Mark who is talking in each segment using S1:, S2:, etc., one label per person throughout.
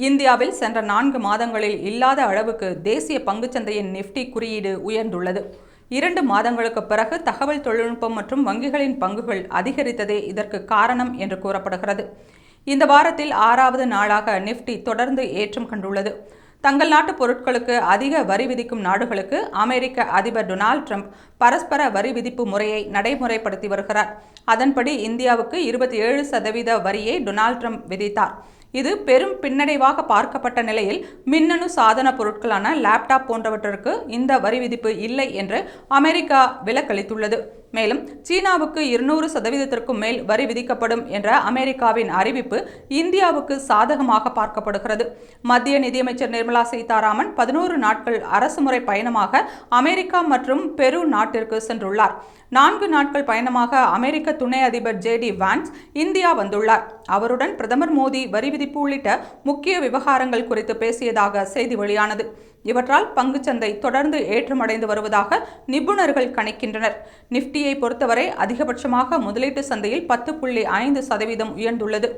S1: இந்தியாவில் சென்ற 4 மாதங்களில் இல்லாத அளவுக்கு தேசிய பங்குச்சந்தையின் நிஃப்டி குறியீடு உயர்ந்துள்ளது. 2 மாதங்களுக்கு பிறகு தகவல் தொழில்நுட்பம் மற்றும் வங்கிகளின் பங்குகள் அதிகரித்ததே இதற்கு காரணம் என்று கூறப்படுகிறது. இந்த வாரத்தில் 6வது நாளாக நிஃப்டி தொடர்ந்து ஏற்றம் கண்டுள்ளது. தங்கள் நாட்டு பொருட்களுக்கு அதிக வரி விதிக்கும் நாடுகளுக்கு அமெரிக்க அதிபர் டொனால்ட் ட்ரம்ப் பரஸ்பர வரி விதிப்பு முறையை நடைமுறைப்படுத்தி வருகிறார். அதன்படி இந்தியாவுக்கு 27% வரியை டொனால்ட் ட்ரம்ப் விதித்தார். இது பெரும் பின்னடைவாக பார்க்கப்பட்ட நிலையில் மின்னணு சாதன பொருட்களான லேப்டாப் போன்றவற்றிற்கு இந்த வரி விதிப்பு இல்லை என்று அமெரிக்கா விலக்களித்துள்ளது. மேலும் சீனாவுக்கு 200%க்கும் மேல் வரி விதிக்கப்படும் என்ற அமெரிக்காவின் அறிவிப்பு இந்தியாவுக்கு சாதகமாக பார்க்கப்படுகிறது. மத்திய நிதியமைச்சர் நிர்மலா சீதாராமன் 11 நாட்கள் அரசுமுறை பயணமாக அமெரிக்கா மற்றும் பெரு நாட்டிற்கு சென்றுள்ளார். 4 நாட்கள் பயணமாக அமெரிக்க துணை அதிபர் JD வான்ஸ் இந்தியா வந்துள்ளார். அவருடன் பிரதமர் மோடி வரி விதிப்பு உள்ளிட்ட முக்கிய விவகாரங்கள் குறித்து பேசியதாக செய்தி வெளியானது. இவற்றால் பங்குச்சந்தை தொடர்ந்து ஏற்றமடைந்து வருவதாக நிபுணர்கள் கணிக்கின்றனர். நிஃப்டியை பொறுத்தவரை அதிகபட்சமாக முதலீட்டு சந்தையில் 10.5% உயர்ந்துள்ளது.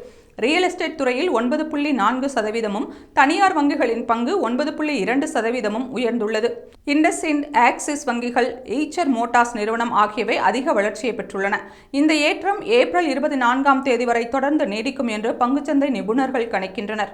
S1: ரியல் எஸ்டேட் துறையில் 9.4%, தனியார் வங்கிகளின் பங்கு 9.2% உயர்ந்துள்ளது. இண்டஸ்இண்ட், ஆக்சிஸ் வங்கிகள், ஈச்சர் மோட்டார்ஸ் நிறுவனம் ஆகியவை அதிக வளர்ச்சியை பெற்றுள்ளன. இந்த ஏற்றம் ஏப்ரல் 24ஆம் தேதி வரை தொடர்ந்து நீடிக்கும் என்று பங்குச்சந்தை நிபுணர்கள் கணிக்கின்றனர்.